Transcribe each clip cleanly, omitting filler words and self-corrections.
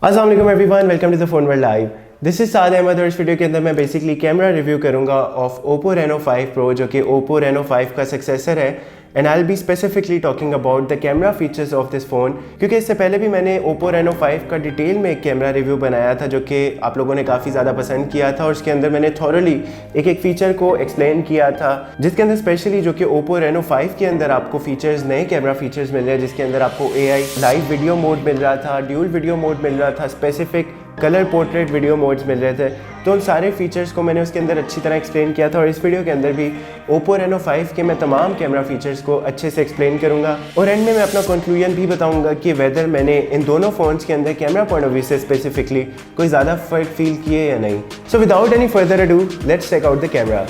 अस्सलाम वालेकुम everyone, welcome to the phone world live. This is Saad Ahmed और इस वीडियो के अंदर मैं बेसिकली कैमरा रिव्यू करूंगा ऑफ Oppo Reno 5 Pro जो कि Oppo Reno 5 का सक्सेसर है। And I will be specifically talking about the camera features of this phone, क्योंकि इससे पहले भी मैंने Oppo Reno 5 का डिटेल में एक कैमरा रिव्यू बनाया था जो कि आप लोगों ने काफ़ी ज़्यादा पसंद किया था और उसके अंदर मैंने थॉरली एक एक फ़ीचर को एक्सप्लेन किया था, जिसके अंदर स्पेशली जो कि Oppo Reno 5 के अंदर आपको फीचर्स, नए कैमरा फीचर्स मिल रहे हैं, जिसके अंदर आपको AI लाइव वीडियो मोड मिल रहा था, ड्यूल वीडियो मोड मिल रहा था, specific colour portrait video modes मिल रहे थे। तो उन सारे फीचर्स को मैंने उसके अंदर अच्छी तरह एक्सप्लेन किया था और इस वीडियो के अंदर भी Oppo Reno 5 के मैं तमाम कैमरा फीचर्स को अच्छे से एक्सप्लेन करूंगा और एंड में मैं अपना कंक्लूजन भी बताऊंगा कि वेदर मैंने इन दोनों फ़ोन्स के अंदर कैमरा पॉइंट ऑफ व्यू से स्पेसिफिकली कोई ज़्यादा फ़र्क फील किए या नहीं। So without any further ado, let's check out the camera.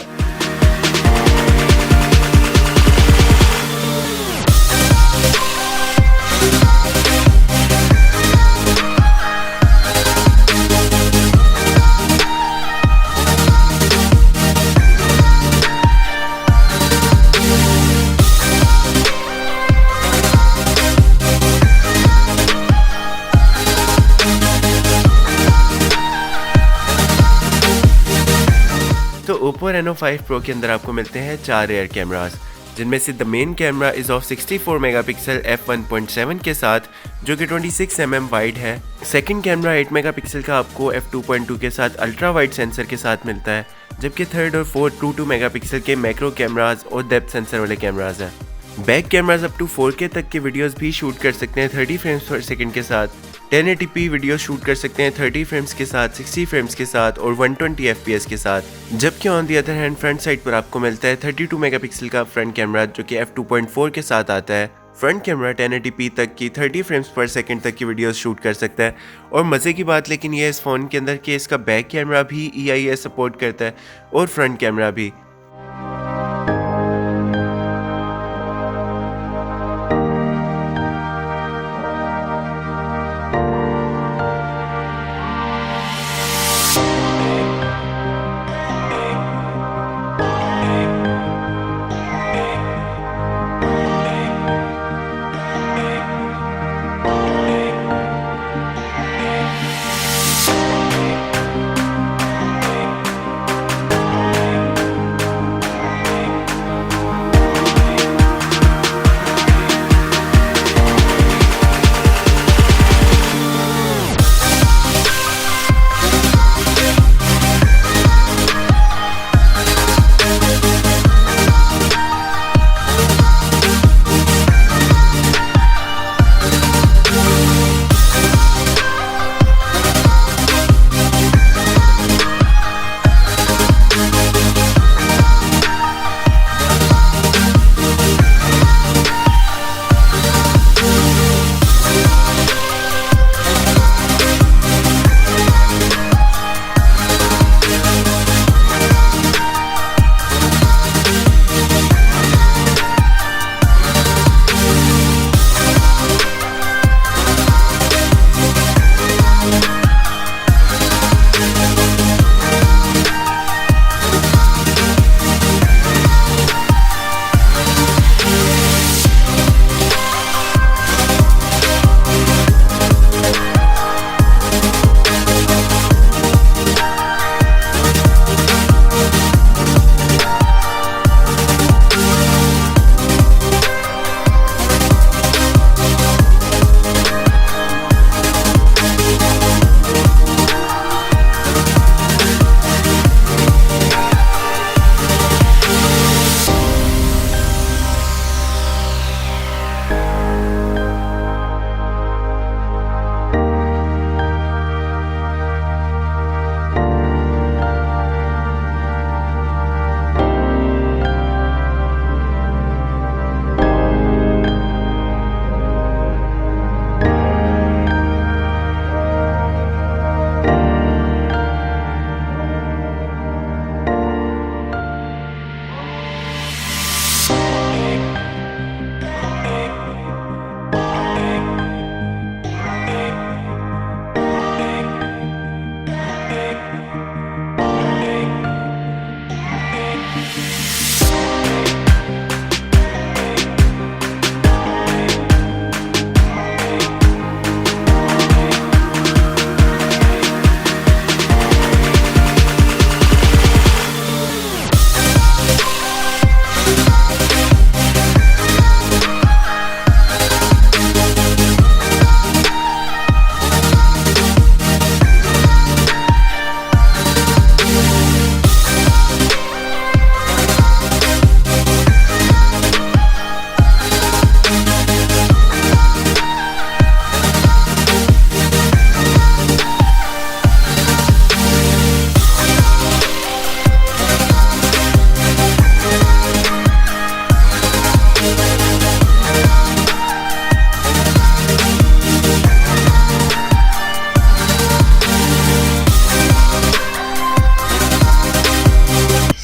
तो Oppo Reno 5 Pro के अंदर आपको मिलते हैं 4 रेयर कैमरास, जिनमें से the main camera is of 64 megapixel f1.7 के साथ जो कि 26 mm वाइड है। सेकंड कैमरा 8 मेगापिक्सल का आपको f2.2 के साथ अल्ट्रा वाइड सेंसर के साथ मिलता है, जबकि थर्ड और फोर्थ 2 मेगापिक्सल के मैक्रो कैमराज और डेप्थ सेंसर वाले कैमराज हैं। Back cameras up to 4K तक के वीडियोस भी शूट कर सकते हैं 30 फ्रेम्स पर सेकंड के साथ, 1080p वीडियो शूट कर सकते हैं 30 फ्रेम्स के साथ, 60 फ्रेम्स के साथ और 120 fps के साथ। जबकि on the other hand front side पर आपको मिलता है 32 मेगापिक्सल का फ्रंट कैमरा जो कि f2.4 के साथ आता है। फ्रंट कैमरा 1080p तक की 30 फ्रेम्स पर सेकंड तक की वीडियोस शूट कर सकता है। और मज़े की बात लेकिन ये इस फ़ोन के अंदर कि इसका बैक कैमरा भी EIS सपोर्ट करता है और फ्रंट कैमरा भी।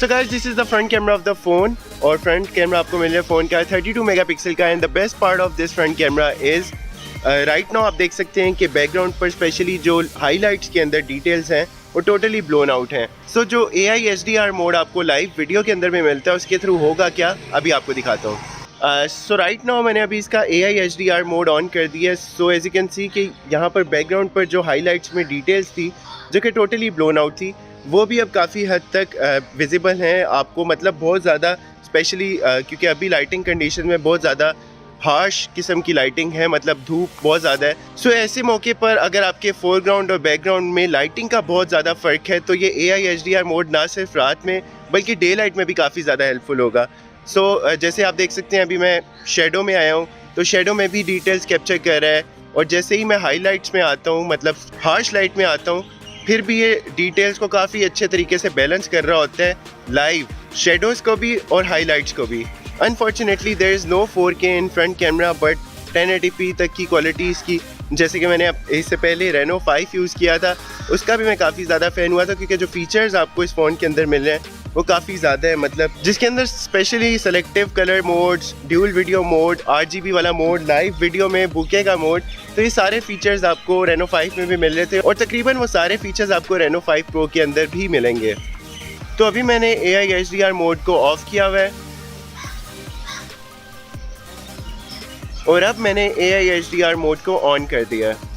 So guys, this is the front camera of the phone और फ्रंट कैमरा आपको मिल रहा है फ़ोन का 32 मेगापिक्सल का and the best part of this front camera is right now आप देख सकते हैं कि बैकग्राउंड पर स्पेशली जो हाईलाइट्स के अंदर डिटेल्स हैं वो टोटली ब्लोन आउट हैं। सो जो AI HDR मोड आपको लाइव वीडियो के अंदर में मिलता है उसके थ्रू होगा क्या अभी आपको दिखाता हूँ। सो राइट नाउ मैंने अभी इसका AI HDR मोड ऑन कर दिया है। So as you can see कि यहाँ पर बैकग्राउंड पर जो हाईलाइट्स में डिटेल्स थी जो कि टोटली ब्लोन आउट थी वो भी अब काफ़ी हद तक विजिबल हैं आपको, मतलब बहुत ज़्यादा स्पेशली क्योंकि अभी लाइटिंग कंडीशन में बहुत ज़्यादा हार्श किस्म की लाइटिंग है, मतलब धूप बहुत ज़्यादा है। सो ऐसे मौके पर अगर आपके फोरग्राउंड और बैकग्राउंड में लाइटिंग का बहुत ज़्यादा फ़र्क है तो ये AI HDR मोड ना सिर्फ रात में बल्कि डे लाइट में भी काफ़ी ज़्यादा हेल्पफुल होगा। सो जैसे आप देख सकते हैं अभी मैं शेडो में आया हूँ तो शेडो में भी डिटेल्स कैप्चर कर रहा है और जैसे ही मैं हाईलाइट्स में आता हूँ, मतलब हार्श लाइट में आता हूँ, फिर भी ये डिटेल्स को काफ़ी अच्छे तरीके से बैलेंस कर रहा होता है लाइव शेडोज़ को भी और हाईलाइट्स को भी। Unfortunately there is no 4K in front camera but 1080p तक की क्वालिटी इसकी, जैसे कि मैंने इससे पहले Reno 5 यूज़ किया था उसका भी मैं काफ़ी ज़्यादा फ़ैन हुआ था क्योंकि जो फीचर्स आपको इस फ़ोन के अंदर मिल रहे हैं वो काफ़ी ज़्यादा है, मतलब जिसके अंदर specially selective colour modes, dual video mode, RGB वाला मोड, लाइव वीडियो में बुके का मोड, तो ये सारे फीचर्स आपको Reno 5 में भी मिल रहे थे और तकरीबन वो सारे फीचर्स आपको Reno 5 Pro के अंदर भी मिलेंगे। तो अभी मैंने AI HDR मोड को ऑफ किया हुआ है और अब मैंने AI HDR मोड को ऑन कर दिया है।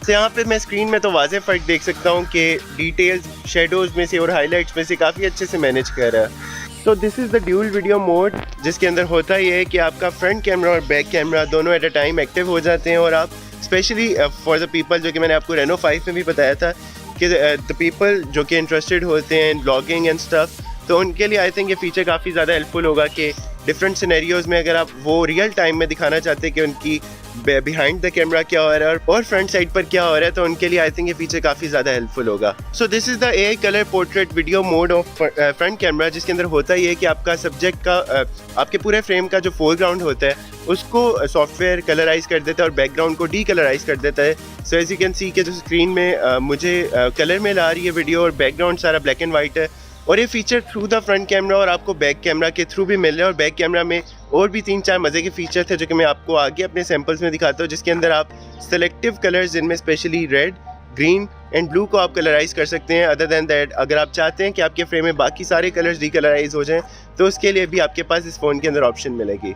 तो यहाँ पे मैं स्क्रीन में तो वाज़े फ़र्क देख सकता हूँ कि डिटेल्स शेडोज़ में से और हाईलाइट्स में से काफ़ी अच्छे से मैनेज कर रहा है। तो this is the dual video mode जिसके अंदर होता ये है कि आपका फ्रंट कैमरा और बैक कैमरा दोनों एट अ टाइम एक्टिव हो जाते हैं और आप स्पेशली फॉर द पीपल, जो कि मैंने आपको Reno 5 में भी बताया था कि द पीपल जो कि इंटरेस्टेड होते हैं ब्लॉगिंग एंड स्टफ, तो उनके लिए आई थिंक ये फीचर काफ़ी ज़्यादा हेल्पफुल होगा कि डिफरेंट सिनेरियोज़ में अगर आप वो रियल टाइम में दिखाना चाहते हैं कि उनकी बिहाइंड द कैमरा क्या हो रहा है और फ्रंट साइड पर क्या हो रहा है, तो उनके लिए आई थिंक ये फीचर काफ़ी ज़्यादा हेल्पफुल होगा। So this is the AI colour portrait video mode of front camera, जिसके अंदर होता ये है कि आपका सब्जेक्ट का आपके पूरे फ्रेम का जो फोरग्राउंड होता है उसको सॉफ्टवेयर कलराइज कर देता है और बैकग्राउंड को डी कलराइज कर देता है। So as you can see कि जो स्क्रीन में मुझे कलर में ला रही है वीडियो और बैकग्राउंड सारा ब्लैक एंड वाइट है और ये feature through the front camera और आपको बैक कैमरा के थ्रू भी मिल रहा है। और बैक कैमरा में और भी 3-4 मज़े के फीचर थे जो कि मैं आपको आगे अपने सैम्पल्स में दिखाता हूँ, जिसके अंदर आप सेलेक्टिव कलर्स जिनमें specially red, green and blue को आप कलराइज कर सकते हैं। अदर दैन दैट अगर आप चाहते हैं कि आपके फ्रेम में बाकी सारे कलर्स डीकलराइज हो जाएं तो उसके लिए भी आपके पास इस फ़ोन के अंदर ऑप्शन मिलेगी।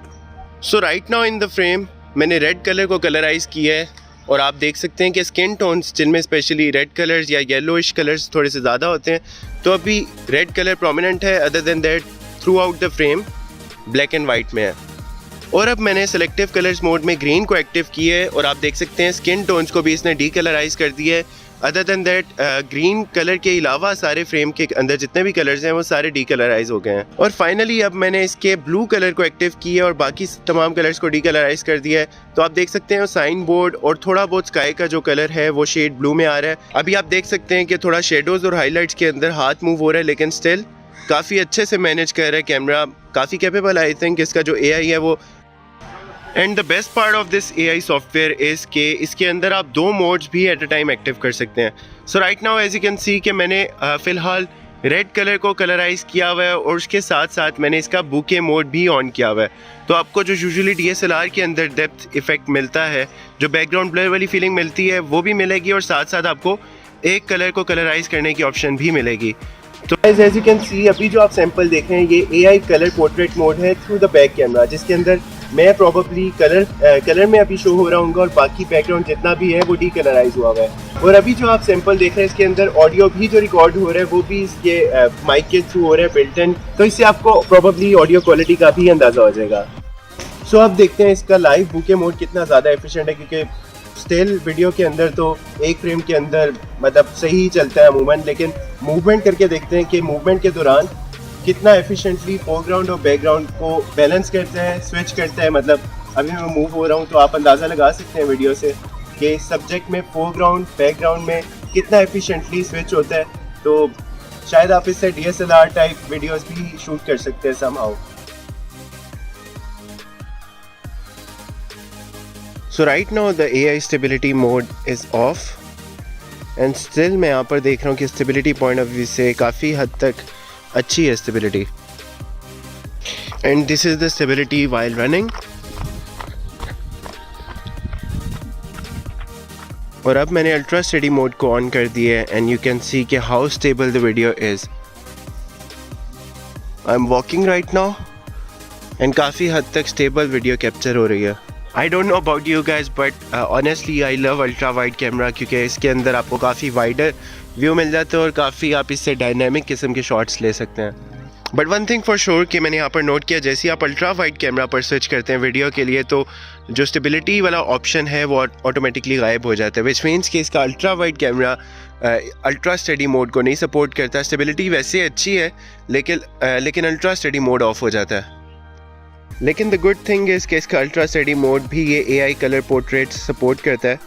So right now in the frame मैंने रेड कलर को कलराइज किया है और आप देख सकते हैं कि स्किन टोन्स जिनमें स्पेशली रेड कलर्स या येलोइश कलर्स थोड़े से ज़्यादा होते हैं तो अभी रेड कलर प्रोमिनेंट है। Other than that throughout the frame black and white में है। और अब मैंने सेलेक्टिव कलर्स मोड में ग्रीन को एक्टिव किया है और आप देख सकते हैं स्किन टोन्स को भी इसने डीकलराइज कर दिया है। Other than that green colour के अलावा सारे फ्रेम के अंदर जितने भी कलर्स हैं वो सारे डीकलराइज हो गए हैं। और फाइनली अब मैंने इसके ब्लू कलर को एक्टिव किया और बाकी तमाम कलर्स को डीकलराइज कर दिया है। तो आप देख सकते हैं साइन बोर्ड और थोड़ा बहुत स्काई का जो कलर है वो शेड ब्लू में आ रहा है। अभी आप देख सकते हैं कि थोड़ा शेडोज़ और हाईलाइट्स के अंदर हाथ मूव हो रहा है लेकिन स्टिल काफ़ी अच्छे से मैनेज कर रहा है कैमरा, काफ़ी कैपेबल आई थिंक इसका जो AI है वो। And the best part of this AI software is के इसके अंदर आप 2 मोड्स भी एट अ टाइम एक्टिव कर सकते हैं। So right now as you can see कि मैंने फ़िलहाल रेड कलर को कलराइज किया हुआ है और उसके साथ साथ मैंने इसका बुके मोड भी ऑन किया हुआ है। तो आपको जो यूजुअली DSLR के अंदर डेप्थ इफेक्ट मिलता है, जो बैकग्राउंड ब्लर वाली फीलिंग मिलती है वो भी मिलेगी और साथ साथ आपको एक कलर को कलराइज करने की ऑप्शन भी मिलेगी। तो एज यू कैन सी अभी जो आप सैंपल देख रहे हैं ये AI कलर पोर्ट्रेट मोड है थ्रू द बैक कैमरा, जिसके अंदर मैं प्रॉबली कलर में अभी शो हो रहा हूँ और बाकी बैकग्राउंड जितना भी है वो डीकलराइज हुआ है। और अभी जो आप सैंपल देख रहे हैं इसके अंदर ऑडियो भी जो रिकॉर्ड हो रहा है वो भी इसके माइक के थ्रू हो रहा है बिल्ट इन, तो इससे आपको प्रॉबली ऑडियो क्वालिटी का भी अंदाज़ा हो जाएगा। सो अब देखते हैं इसका लाइव बुके मोड कितना ज़्यादा एफिशिएंट है, क्योंकि स्टिल वीडियो के अंदर तो एक फ्रेम के अंदर मतलब सही ही चलता है मूवमेंट, लेकिन मूवमेंट करके देखते हैं कि मूवमेंट के दौरान कितना एफिशिएंटली फोरग्राउंड और बैकग्राउंड को बैलेंस करता है, स्विच करता है। मतलब अभी मैं मूव हो रहा हूँ तो आप अंदाज़ा लगा सकते हैं वीडियो से कि सब्जेक्ट में फोरग्राउंड बैकग्राउंड में कितना एफिशिएंटली स्विच होता है। तो शायद आप इससे DSLR टाइप वीडियोस भी शूट कर सकते हैं somehow. So right now the AI stability mode is of and still मैं यहाँ पर देख रहा हूँ कि स्टेबिलिटी पॉइंट ऑफ व्यू से काफ़ी हद तक अच्छी है stability. And this is the stability while running. और अब मैंने अल्ट्रा स्टेडी मोड को ऑन कर दिया है एंड यू कैन सी कि how stable the video is. I am walking right now and काफ़ी हद तक स्टेबल वीडियो कैप्चर हो रही है। I don't know about you guys but honestly I love ultra wide camera, क्योंकि इसके अंदर आपको काफ़ी वाइडर व्यू मिल जाता है और काफ़ी आप इससे डायनेमिक किस्म के शॉट्स ले सकते हैं। But one thing for sure कि मैंने यहाँ पर नोट किया, जैसे आप अल्ट्रा वाइड कैमरा पर स्विच करते हैं वीडियो के लिए तो जो स्टेबिलिटी वाला ऑप्शन है वो ऑटोमेटिकली गायब हो जाता है, विच मीन्स कि इसका ultra wide camera ultra steady mode को नहीं सपोर्ट करता। स्टेबिलिटी वैसे अच्छी है लेकिन अल्ट्रा स्टेडी मोड ऑफ हो जाता है। लेकिन द गुड थिंग इज़ कि इसका अल्ट्रा स्टेडी मोड भी ये AI कलर पोर्ट्रेट सपोर्ट करता है।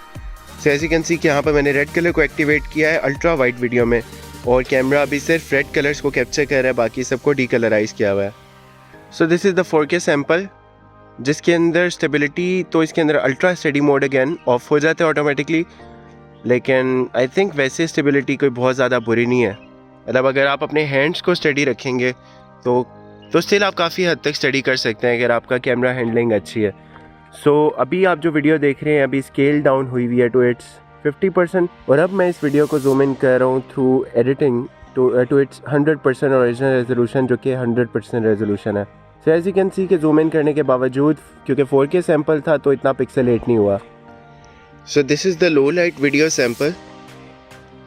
So as you can see कि यहाँ पर मैंने रेड कलर को एक्टिवेट किया है अल्ट्रा वाइड वीडियो में और कैमरा अभी सिर्फ रेड कलर्स को कैप्चर कर रहा है, बाकी सबको डीकलराइज किया हुआ है। So this is the 4K sample जिसके अंदर स्टेबिलिटी तो इसके अंदर ultra steady mode again of हो जाता है ऑटोमेटिकली, लेकिन आई थिंक वैसे स्टेबिलिटी कोई बहुत ज़्यादा बुरी नहीं है। मतलब अगर आप अपने हैंड्स को स्टडी रखेंगे तो स्टिल आप काफ़ी हद तक स्टडी कर सकते हैं अगर आपका कैमरा हैंडलिंग अच्छी है। सो अभी आप जो वीडियो देख रहे हैं अभी स्केल डाउन हुई हुई है टू इट्स 50% और अब मैं इस वीडियो को जूम इन कर रहा हूँ through editing to its 100% original resolution, जो कि 100% रेजोल्यूशन है। So as you can see कि जूम इन करने के बावजूद क्योंकि 4K सैम्पल था तो इतना पिक्सेलेट नहीं हुआ। So this is the low light video sample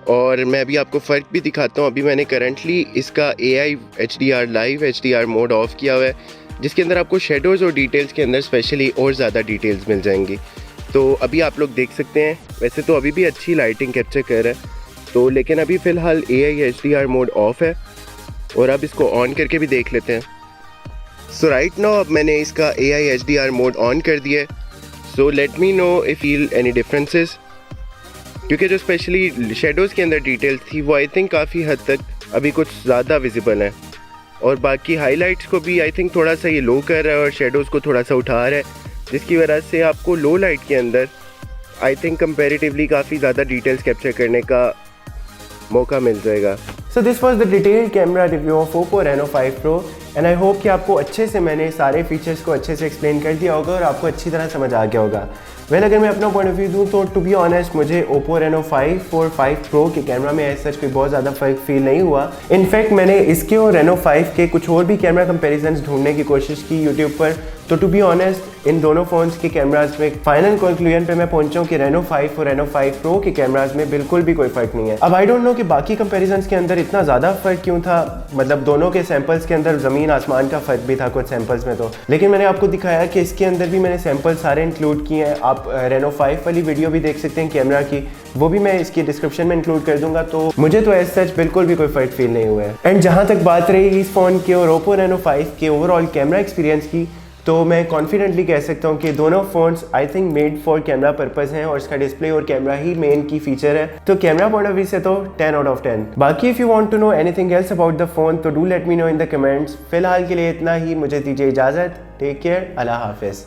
और मैं अभी आपको फ़र्क भी दिखाता हूँ। अभी मैंने करंटली इसका AI HDR live HDR mode of किया हुआ है जिसके अंदर आपको शेडोज़ और डिटेल्स के अंदर स्पेशली और ज़्यादा डिटेल्स मिल जाएंगी। तो अभी आप लोग देख सकते हैं, वैसे तो अभी भी अच्छी लाइटिंग कैप्चर कर रहा है तो, लेकिन अभी फ़िलहाल AI HDR मोड ऑफ है और अब इसको ऑन करके भी देख लेते हैं। सो राइट नाउ अब मैंने इसका AI HDR मोड ऑन कर दिया है। So let me know if feel any differences, क्योंकि जो स्पेशली शेडोज़ के अंदर डिटेल्स थी वो आई थिंक काफ़ी हद तक अभी कुछ ज़्यादा विजिबल हैं और बाकी हाइलाइट्स को भी आई थिंक थोड़ा सा ये लो कर रहा है और शेडोज़ को थोड़ा सा उठा रहा है, जिसकी वजह से आपको लो लाइट के अंदर आई थिंक कंपैरेटिवली काफ़ी ज़्यादा डिटेल्स कैप्चर करने का मौका मिल जाएगा। So this was the detailed camera review of Oppo Reno 5 Pro and I hope कि आपको अच्छे से मैंने सारे फीचर्स को अच्छे से एक्सप्लेन कर दिया होगा और आपको अच्छी तरह समझ आ गया होगा। वेल अगर मैं अपना पॉइंट ऑफ व्यू दूँ तो टू बी ऑनेस्ट मुझे Oppo Reno 5 और 5 Pro के कैमरा में ऐसा कोई बहुत ज़्यादा फ़र्क फील नहीं हुआ। इनफैक्ट मैंने इसके और Reno 5 के कुछ और भी कैमरा कंपैरिजन्स ढूंढने की कोशिश की यूट्यूब पर, तो टू बी ऑनेस्ट इन दोनों फ़ोन्स के कैमराज में फाइनल कंक्लूजन पे मैं पहुंचा हूँ कि Reno 5 और Reno 5 Pro के कैमराज में बिल्कुल भी कोई फ़र्क नहीं है। अब आई डोंट नो कि बाकी कंपैरिजन्स के अंदर इतना ज़्यादा फ़र्क क्यों था, मतलब दोनों के सैंपल्स के अंदर ज़मीन आसमान का फ़र्क भी था कुछ सैंपल्स में तो, लेकिन मैंने आपको दिखाया कि इसके अंदर भी मैंने सैंपल सारे इंक्लूड किए हैं। आप Reno 5 वाली वीडियो भी देख सकते हैं कैमरा की, वो भी मैं इसकी डिस्क्रिप्शन में इंक्लूड कर दूंगा। तो मुझे तो एज सच बिल्कुल भी कोई फ़र्क फील नहीं हुआ है। एंड जहाँ तक बात रही इस फ़ोन के और Oppo Reno 5 के ओवरऑल कैमरा एक्सपीरियंस की, तो मैं कॉन्फिडेंटली कह सकता हूँ कि दोनों phones I think made for camera purpose हैं और इसका डिस्प्ले और कैमरा ही मेन की फीचर है। तो कैमरा पॉइंट ऑफ व्यू से तो 10 आउट ऑफ 10। बाकी if you want to know anything else about the phone तो do let me know in the comments. फिलहाल के लिए इतना ही, मुझे दीजिए इजाज़त। टेक केयर, अल्लाह हाफिज़।